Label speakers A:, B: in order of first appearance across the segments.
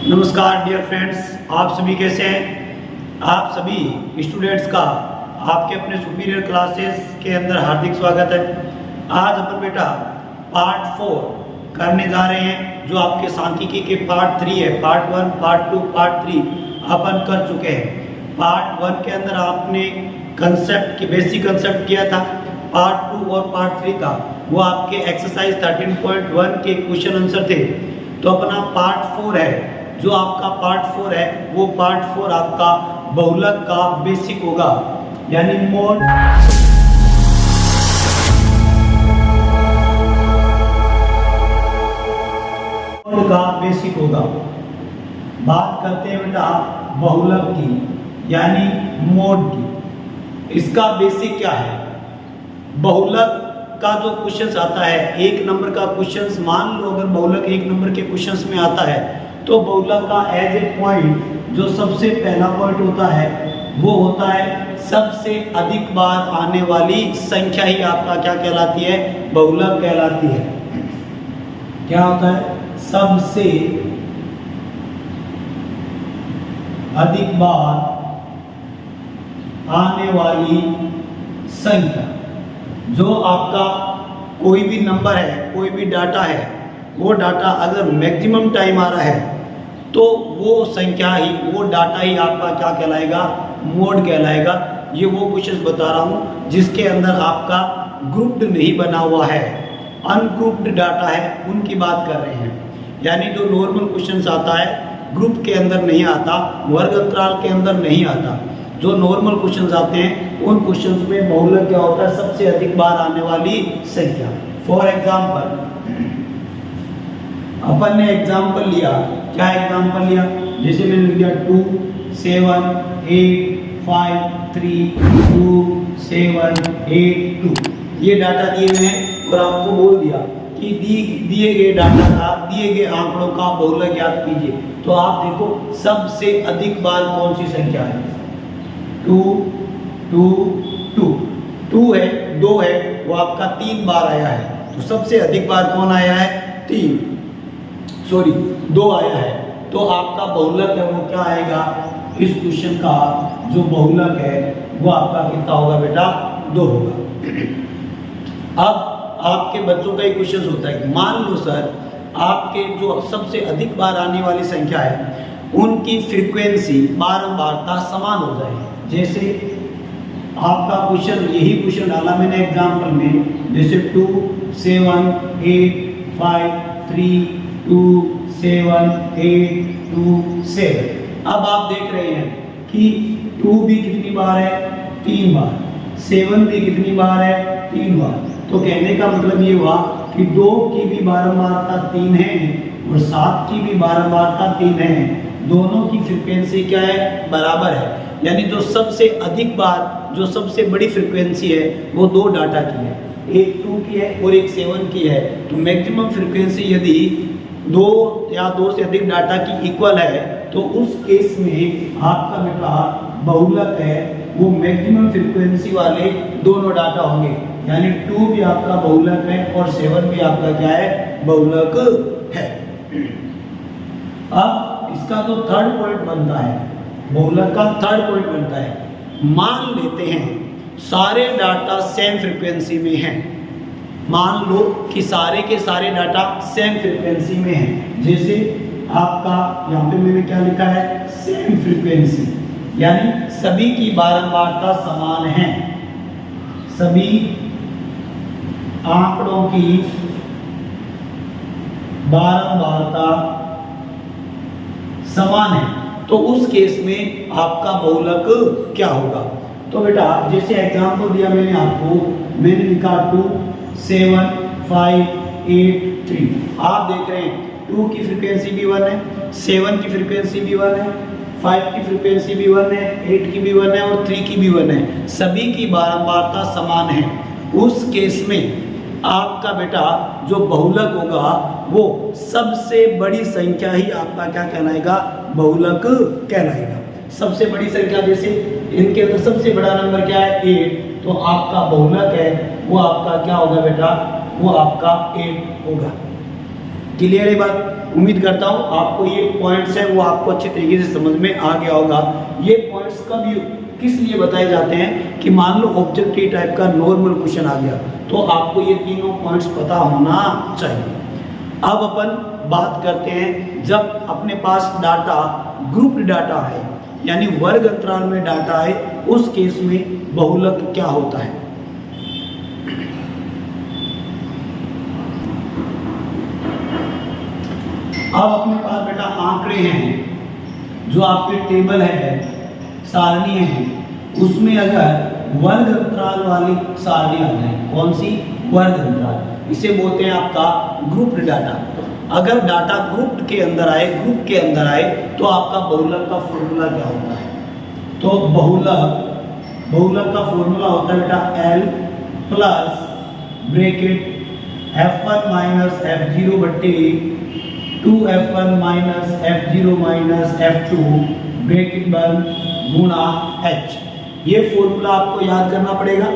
A: नमस्कार dear friends, आप सभी कैसे हैं। आप सभी स्टूडेंट्स का आपके अपने सुपीरियर क्लासेस के अंदर हार्दिक स्वागत है। आज अपन बेटा पार्ट 4 करने जा रहे हैं, जो आपके सांख्यिकी के पार्ट 3 है। पार्ट 1, पार्ट 2, पार्ट 3 अपन कर चुके हैं। पार्ट 1 के अंदर आपने कंसेप्ट की बेसिक कंसेप्ट किया था। पार्ट 2 और पार्ट 3 का वो आपके एक्सरसाइज 13.1 के क्वेश्चन आंसर थे। तो अपना पार्ट 4 है, जो आपका पार्ट 4 है, वो पार्ट 4 आपका बहुलक का बेसिक होगा, यानी मोड का बेसिक होगा। बात करते हैं बेटा बहुलक की, यानी मोड की। इसका बेसिक क्या है? बहुलक का जो क्वेश्चन आता है, 1 नंबर का क्वेश्चन, मान लो अगर बहुलक 1 नंबर के क्वेश्चन में आता है, तो बहुलक का एज ए पॉइंट जो सबसे पहला पॉइंट होता है वो होता है सबसे अधिक बार आने वाली संख्या ही आपका क्या कहलाती है? बहुलक कहलाती है। क्या होता है? सबसे अधिक बार आने वाली संख्या। जो आपका कोई भी नंबर है, कोई भी डाटा है, वो डाटा अगर मैक्सिमम टाइम आ रहा है तो वो संख्या ही, वो डाटा ही आपका क्या कहलाएगा? मोड कहलाएगा। ये वो क्वेश्चन बता रहा हूँ जिसके अंदर आपका ग्रुप्ड नहीं बना हुआ है, अनग्रुप्ड डाटा है, उनकी बात कर रहे हैं। यानी जो नॉर्मल क्वेश्चन आता है ग्रुप के अंदर नहीं आता, वर्ग अंतराल के अंदर नहीं आता। जो नॉर्मल क्वेश्चन आते हैं उन क्वेश्चन में बहुलक क्या होता है? सबसे अधिक बार आने वाली संख्या। फॉर एग्जाम्पल, अपन ने एग्जाम्पल लिया, क्या एग्जाम्पल लिया? जैसे मैंने लिख दिया 2 7 8 5 3 2 7 8 2। ये डाटा दिए हुए हैं और आपको बोल दिया कि दिए गए डाटा का, दिए गए आंकड़ों का बहुलक ज्ञात कीजिए। तो आप देखो सबसे अधिक बार कौन सी संख्या है? 2 2 2 2 है, 2 है, वो आपका 3 बार आया है। तो सबसे अधिक बार कौन आया है? 2 आया है। तो आपका बहुलक है वो क्या आएगा? इस क्वेश्चन का जो बहुलक है वो आपका कितना होगा बेटा? 2 होगा। अब आपके बच्चों का एक क्वेश्चन होता है कि मान लो सर, आपके जो सबसे अधिक बार आने वाली संख्या है उनकी फ्रीक्वेंसी, बारंबारता समान हो जाए। जैसे आपका क्वेश्चन, यही क्वेश्चन डाला मैंने एग्जाम्पल में, जैसे 2 7 8 5 3 2 7 8 2 7। अब आप देख रहे हैं कि 2 भी कितनी बार है? 3 बार। 7 भी कितनी बार है? 3 बार। तो कहने का मतलब ये हुआ कि 2 की भी बारंबारता 3 है और 7 की भी बारंबारता 3 है। दोनों की फ्रीक्वेंसी क्या है? बराबर है। यानी जो सबसे अधिक बार, जो सबसे बड़ी फ्रीक्वेंसी है वो 2 डाटा की है, एक 2 की है और एक 7 की है। तो मैक्सिमम फ्रीक्वेंसी यदि 2 या 2 से अधिक डाटा की इक्वल है तो उस केस में आपका बेटा बहुलक है वो मैक्सिमम फ्रीक्वेंसी वाले दोनों डाटा होंगे। यानी 2 भी आपका बहुलक है और 7 भी आपका क्या है? बहुलक है। अब इसका जो थर्ड पॉइंट बनता है, बहुलक का थर्ड पॉइंट बनता है, मान लेते हैं सारे डाटा सेम फ्रीक्वेंसी में हैं। मान लो कि सारे के सारे डाटा सेम फ्रीक्वेंसी में हैं। जैसे आपका यहाँ पे मैंने क्या लिखा है? सेम फ्रीक्वेंसी, यानी सभी की बारंबारता समान है, सभी आंकड़ों की बारंबारता समान है। तो उस केस में आपका बहुलक क्या होगा? तो बेटा जैसे एग्जाम्पल दिया मैंने आपको, मैंने लिखा 2 7 5 8 3। आप देख रहे हैं 2 की फ्रीक्वेंसी भी 1 है, 7 की फ्रीक्वेंसी भी 1 है, 5 की फ्रीक्वेंसी भी 1 है, 8 की भी 1 है और 3 की भी 1 है। सभी की बारंबारता समान है। उस केस में आपका बेटा जो बहुलक होगा वो सबसे बड़ी संख्या ही आपका क्या कहलाएगा? बहुलक कहलाएगा। सबसे बड़ी संख्या, जैसे इनके अंदर सबसे बड़ा नंबर क्या है? 8। तो आपका बहुलक है वो आपका क्या होगा बेटा? वो आपका 8 होगा। क्लियर है बात? उम्मीद करता हूँ आपको ये पॉइंट्स हैं वो आपको अच्छी तरीके से समझ में आ गया होगा। ये पॉइंट्स कब किस लिए बताए जाते हैं कि मान लो ऑब्जेक्टिव टाइप का नॉर्मल क्वेश्चन आ गया तो आपको ये तीनों पॉइंट्स पता होना चाहिए। अब अपन बात करते हैं जब अपने पास डाटा ग्रुप डाटा है यानी वर्ग अंतराल में डाटा है उस केस में बहुलक क्या होता है। अब अपने पास बेटा आंकड़े हैं जो आपके टेबल है सारणी है उसमें अगर वर्ग अंतराल वाली सारणी आ जाए कौन सी वर्ग अंतराल इसे बोलते हैं आपका ग्रुप डाटा। अगर डाटा ग्रुप के अंदर आए तो आपका बहुलक का फॉर्मूला क्या होता है। तो बहुलक का फॉर्मूला होता है बेटा L plus bracket F1 minus F0 बट्टे 2F1 minus F0 minus F2 bracket बंद गुणा H। ये फॉर्मूला आपको याद करना पड़ेगा।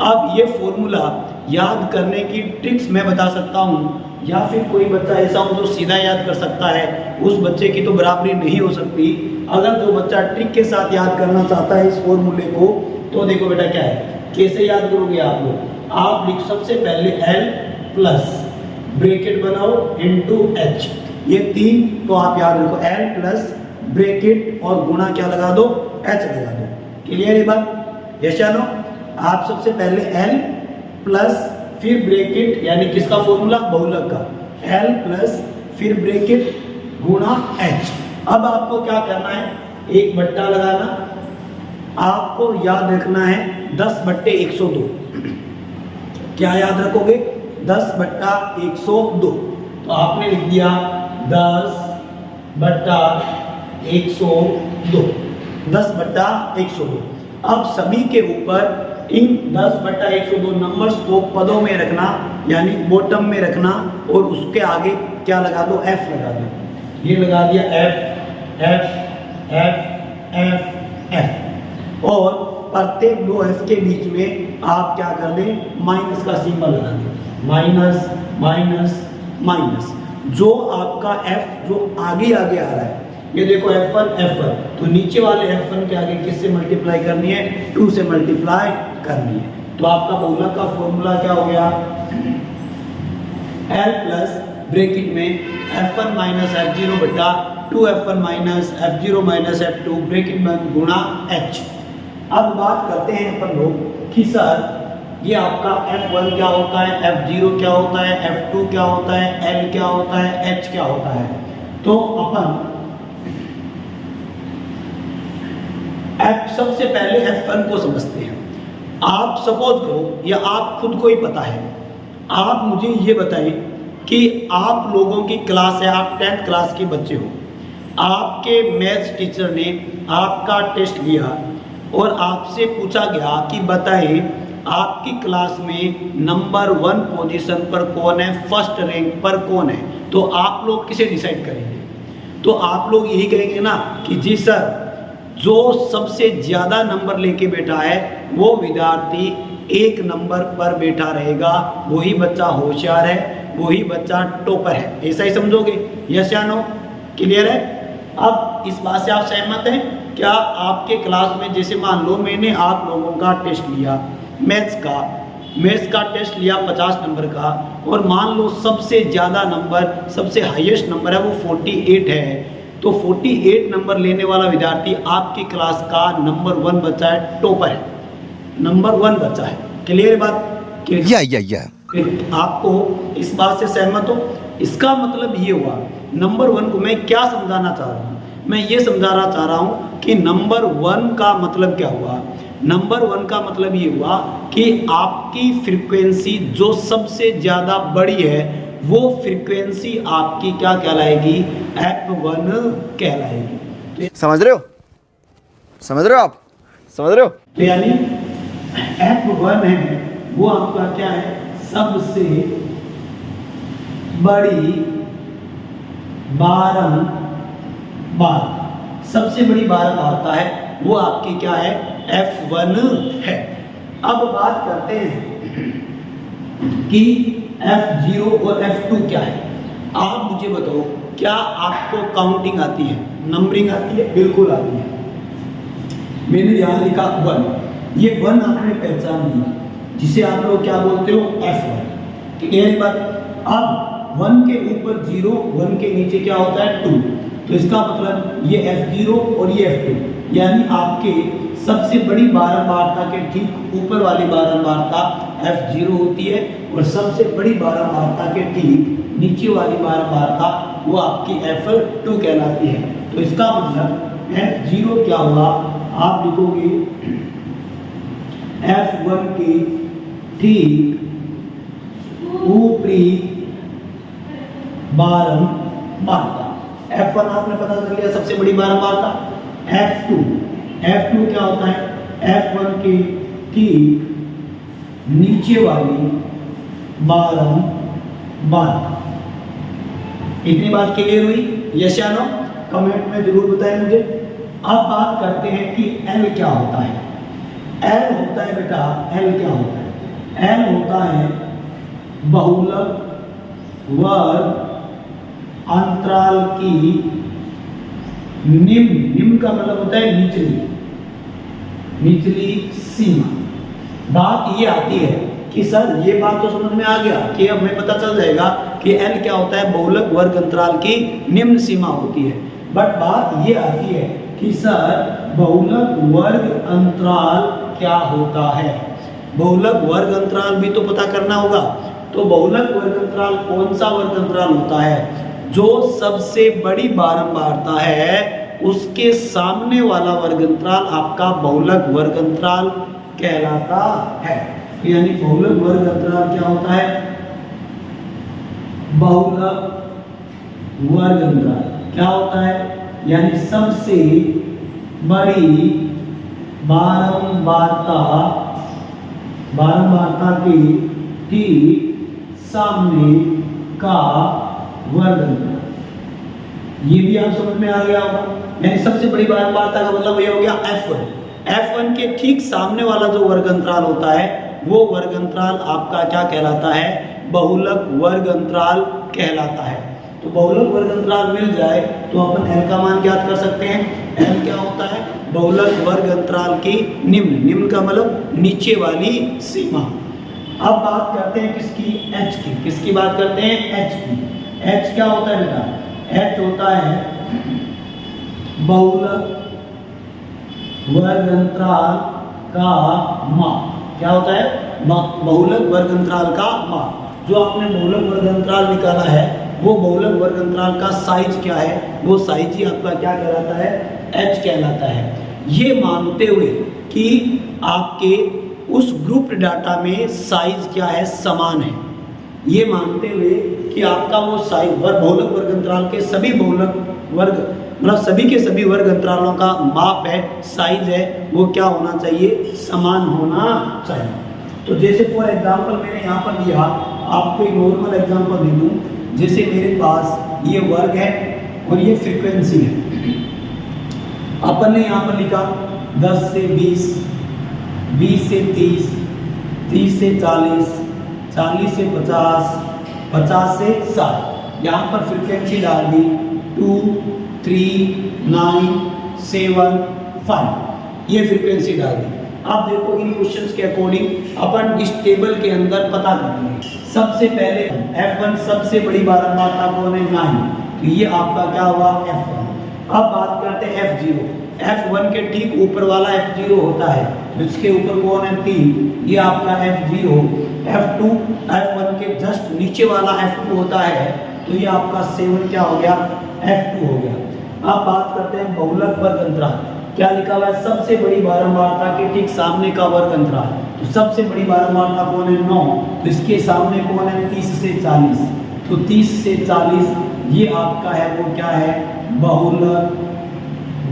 A: अब ये फॉर्मूला याद करने की ट्रिक्स मैं बता सकता हूँ या फिर कोई बच्चा ऐसा हो जो सीधा याद कर सकता है उस बच्चे की तो बराबरी नहीं हो सकती। अगर जो बच्चा ट्रिक के साथ याद करना चाहता है इस फॉर्मूले को तो देखो बेटा क्या है कैसे याद करोगे आप लोग। आप लिख सबसे पहले L प्लस ब्रैकेट बनाओ इनटू H ये तीन तो आप याद रखो L प्लस ब्रैकेट और गुणा क्या लगा दो H लगा दो। क्लियर है बात यस या नो। आप सबसे पहले L प्लस फिर ब्रैकेट यानी किसका फॉर्मूला बहुलक का L प्लस फिर ब्रैकेट गुणा H। अब आपको क्या करना है एक बट्टा लगाना आपको याद रखना है 10 बट्टे 102। क्या याद रखोगे 10 बट्टा 102 तो आपने लिख दिया 10 बट्टा 102 10 बट्टा 102। अब सभी के ऊपर इन 10 बट्टा 102 नंबर्स को पदों में रखना यानी बॉटम में रखना और उसके आगे क्या लगा दो F लगा दो। ये लगा दिया F F F F F और प्रत्येक दो F के बीच में आप क्या कर दें माइनस का सिंबल लगा दें माइनस माइनस माइनस। जो आपका F जो आगे आगे आ रहा है ये देखो F1 तो नीचे वाले F1 के आगे किससे मल्टीप्लाई करनी है 2 से मल्टीप्लाई करनी है। तो आपका बहुलक का फॉर्मूला क्या हो गया L प्लस ब्रैकेट में F1 माइनस F0 बटा 2F1 minus F0 minus F2 bracket में गुणा H। अब बात करते हैं अपन लोग कि सर ये आपका F1 क्या होता है F0 क्या होता है F2 क्या होता है L क्या होता है H क्या होता है। तो अपन सबसे पहले F1 को समझते हैं। आप सपोज करो या आप खुद को ही पता है आप मुझे ये बताएं कि आप लोगों की क्लास है आप 10th क्लास के बच्चे हो आपके मैथ्स टीचर ने आपका टेस्ट लिया और आपसे पूछा गया कि बताएं आपकी क्लास में नंबर 1 पोजीशन पर कौन है फर्स्ट रैंक पर कौन है। तो आप लोग किसे डिसाइड करेंगे तो आप लोग यही कहेंगे ना कि जी सर जो सबसे ज़्यादा नंबर लेके बैठा है वो विद्यार्थी 1 नंबर पर बैठा रहेगा वही बच्चा होशियार है वही बच्चा टॉपर है। ऐसा ही समझोगे यस या नो क्लियर है। अब इस बात से आप सहमत हैं क्या आपके क्लास में जैसे मान लो मैंने आप लोगों का टेस्ट लिया मैथ्स का टेस्ट लिया 50 नंबर का और मान लो सबसे ज़्यादा नंबर सबसे हाईएस्ट नंबर है वो 48 है तो 48 नंबर लेने वाला विद्यार्थी आपकी क्लास का नंबर 1 बच्चा है टॉपर है नंबर 1 बच्चा है। क्लियर बात
B: या
A: आपको इस बात से सहमत हो। इसका मतलब ये हुआ नंबर 1 को मैं क्या समझाना चाह रहा हूँ मैं ये समझाना चाह रहा हूँ कि नंबर 1 का मतलब क्या हुआ। नंबर 1 का मतलब ये हुआ कि आपकी फ्रीक्वेंसी जो सबसे ज़्यादा बड़ी है वो फ्रीक्वेंसी आपकी क्या कहलाएगी F1 कहलाएगी।
B: समझ रहे हो आप समझ रहे हो।
A: तो यानी F1 है वो आपका क्या है सबसे बड़ी बारंबार सबसे बड़ी बारंबारता है वो आपकी क्या है F1 है। अब बात करते हैं कि F0 और F2 क्या है। आप मुझे बताओ क्या आपको काउंटिंग आती है, नंबरिंग आती है? बिल्कुल आती है। मैंने यहाँ लिखा 1, ये 1 आपने पहचान लिया, जिसे आप लोग क्या बोलते हो, F1। ठीक है ये बात। अब 1 के ऊपर 0, 1 के नीचे क्या होता है 2, तो इसका मतलब ये F0 और ये F2, यानी आपके सबसे बड़ी बारंबारता के ठीक ऊपर वाली बारंबारता F0 होती है और सबसे बड़ी बारंबारता के ठीक नीचे वाली बारंबारता वो आपकी F2 कहलाती है। तो इसका मतलब F0 क्या हुआ, आप लिखोगे F1 के ठीक ऊपरी बारंबारता। F1 आपने पता कर लिया सबसे बड़ी बारंबारता। F2 क्या होता है, F1 के ठीक नीचे वाली बारंबारता। इतनी बात क्लियर हुई, यस या नो? कमेंट में जरूर बताएं मुझे। अब बात करते हैं कि L क्या होता है। L होता है बेटा, L क्या होता है? L होता है बहुलक वर्ग अंतराल की निम्न का मतलब होता है निचली सीमा। बात ये आती है कि सर ये बात तो समझ में आ गया कि अब हमें पता चल जाएगा कि L क्या होता है, बहुलक वर्ग अंतराल की निम्न सीमा होती है। बट बात ये आती है कि सर बहुलक वर्ग अंतराल क्या होता है, बहुलक वर्ग अंतराल भी तो पता करना होगा। तो बहुलक वर्ग अंतराल कौन सा वर्ग अंतराल होता है, जो सबसे बड़ी बारंबारता है उसके सामने वाला वर्ग अंतराल आपका बहुलक वर्ग अंतराल कहलाता है। यानी बहुलक वर्ग अंतराल क्या होता है, बहुलक वर्ग अंतराल क्या होता है, यानी सबसे बड़ी बारंबारता के ठीक सामने का वर्ग अंतराल। ये भी आप समझ में आ गया होगा। यानी सबसे बड़ी बारंबारता का मतलब ये हो गया F1 के ठीक सामने वाला जो वर्ग अंतराल होता है वो वर्ग अंतराल आपका क्या कहलाता है, बहुलक वर्ग अंतराल कहलाता है। तो बहुलक वर्ग अंतराल मिल जाए तो अपन L का मान ज्ञात कर सकते हैं। L क्या होता है, बहुलक वर्ग अंतराल की निम्न का मतलब नीचे वाली सीमा। अब बात करते हैं किसकी, H की। किसकी बात करते हैं, H की। H क्या होता है बेटा, H होता है बहुलक वर्ग अंतराल का माप। क्या होता है, बहुलक वर्ग अंतराल का माप। जो आपने बहुलक वर्ग अंतराल निकाला है वो बहुलक वर्ग अंतराल का साइज क्या है, वो साइज ही आपका क्या कहलाता है, H कहलाता है। ये मानते हुए कि आपके उस ग्रुप डाटा में साइज क्या है, समान है। ये मानते हुए कि आपका वो साइज बहुलक वर्ग अंतराल के सभी बहुलक वर्ग मतलब सभी के सभी वर्ग अंतरालों का माप है, साइज है, वो क्या होना चाहिए, समान होना चाहिए। तो जैसे फॉर एग्जांपल मैंने यहाँ पर दिया, आपको एक नॉर्मल एग्जांपल दे दूँ। जैसे मेरे पास ये वर्ग है और ये फ्रीक्वेंसी है। अपन ने यहाँ पर लिखा 10 से 20, 20 से 30, 30 से 40, 40 से 50, 50 से 60। यहाँ पर फ्रीक्वेंसी डाल दी 2, 3, 9, 7, 5, ये फ्रीक्वेंसी डाल दी। अब देखो इन क्वेश्चंस के अकॉर्डिंग अपन इस टेबल के अंदर पता करेंगे। सबसे पहले F1 सबसे बड़ी बारंबारता कौन है, 9, तो ये आपका क्या हुआ, F1। अब बात करते हैं F0। F1 के ठीक ऊपर वाला F0 होता है, इसके ऊपर कौन है, 3, ये आपका F0। F2 F1 के जस्ट नीचे वाला F2 होता है, तो ये आपका 7 क्या हो गया, F2 हो गया। अब बात करते हैं बहुलक वर्ग अंतराल। क्या लिखा हुआ है, सबसे बड़ी बारंबारता के ठीक सामने का वर्ग अंतराल। तो सबसे बड़ी बारंबारता कौन है, 9, तो इसके सामने कौन है, 30 से 40। तो 30 से 40 ये आपका है, वो क्या है, बहुलक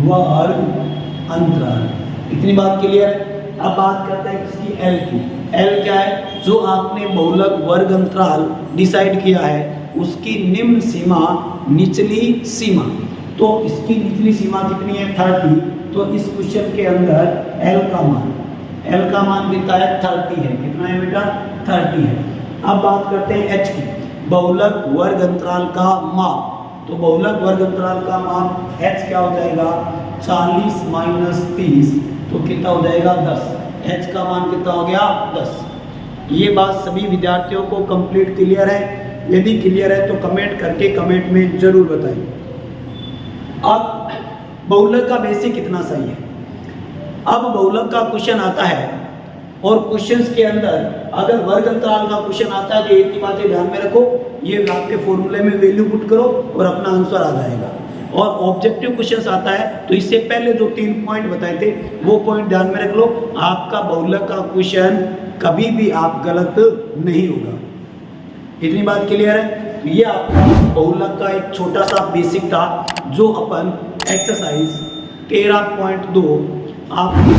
A: वर्ग अंतराल। इतनी बात क्लियर है। अब बात करते हैं किसकी, L की। L क्या है, जो आपने बहुलक वर्ग अंतराल डिसाइड किया है उसकी निम्न सीमा निचली सीमा। तो इसकी निचली सीमा कितनी है, 30। तो इस क्वेश्चन के अंदर L का मान कितना है, 30 है। कितना है बेटा, 30 है। अब बात करते हैं H की, बहुलक वर्ग अंतराल का माप। तो बहुलक वर्ग अंतराल का मान h क्या हो जाएगा 40 माइनस 30, तो कितना हो जाएगा 10। h का मान कितना हो गया 10। ये बात सभी विद्यार्थियों को कंप्लीट क्लियर है? यदि क्लियर है तो कमेंट करके कमेंट में जरूर बताइए। अब बहुलक का बेसिक कितना सही है। अब बहुलक का क्वेश्चन आता है और क्वेश्चंस के अंदर अगर वर्ग अंतराल का क्वेश्चन आता है तो एक ही बातें ध्यान में रखो, ये आपके फॉर्मूले में वैल्यू पुट करो और अपना आंसर आ जाएगा। और ऑब्जेक्टिव क्वेश्चन आता है तो इससे पहले जो 3 पॉइंट बताए थे वो पॉइंट ध्यान में रख लो। आपका बहुलक का क्वेश्चन कभी भी आप गलत नहीं होगा। इतनी बात क्लियर है? तो ये आपका बहुलक का एक छोटा सा बेसिक था जो अपन एक्सरसाइज 13.2 आपकी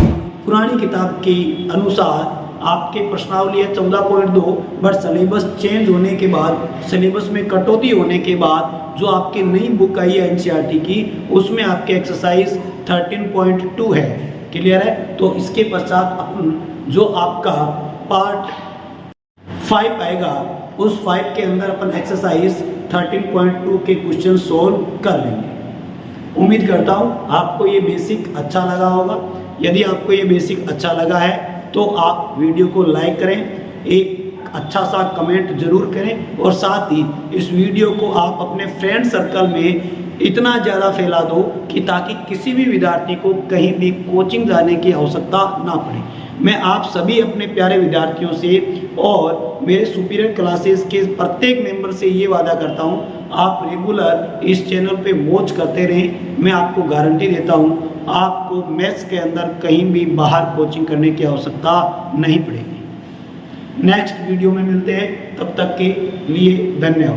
A: पुरानी किताब के अनुसार आपके प्रश्नावली है 14.2, बट सिलेबस चेंज होने के बाद, सिलेबस में कटौती होने के बाद जो आपकी नई बुक आई है एनसीईआरटी की, उसमें आपके एक्सरसाइज 13.2 है। क्लियर है? तो इसके पश्चात अपन जो आपका पार्ट 5 आएगा उस 5 के अंदर अपन एक्सरसाइज 13.2 के क्वेश्चन सोल्व कर लेंगे। उम्मीद करता हूँ आपको ये बेसिक अच्छा लगा होगा। यदि आपको ये बेसिक अच्छा लगा है तो आप वीडियो को लाइक करें, एक अच्छा सा कमेंट जरूर करें और साथ ही इस वीडियो को आप अपने फ्रेंड सर्कल में इतना ज़्यादा फैला दो कि ताकि किसी भी विद्यार्थी को कहीं भी कोचिंग जाने की आवश्यकता ना पड़े। मैं आप सभी अपने प्यारे विद्यार्थियों से और मेरे सुपीरियर क्लासेस के प्रत्येक मेंबर से ये वादा करता हूँ, आप रेगुलर इस चैनल पे वॉच करते रहें। मैं आपको गारंटी देता हूँ आपको मैथ्स के अंदर कहीं भी बाहर कोचिंग करने की आवश्यकता नहीं पड़ेगी। नेक्स्ट वीडियो में मिलते हैं, तब तक के लिए धन्यवाद।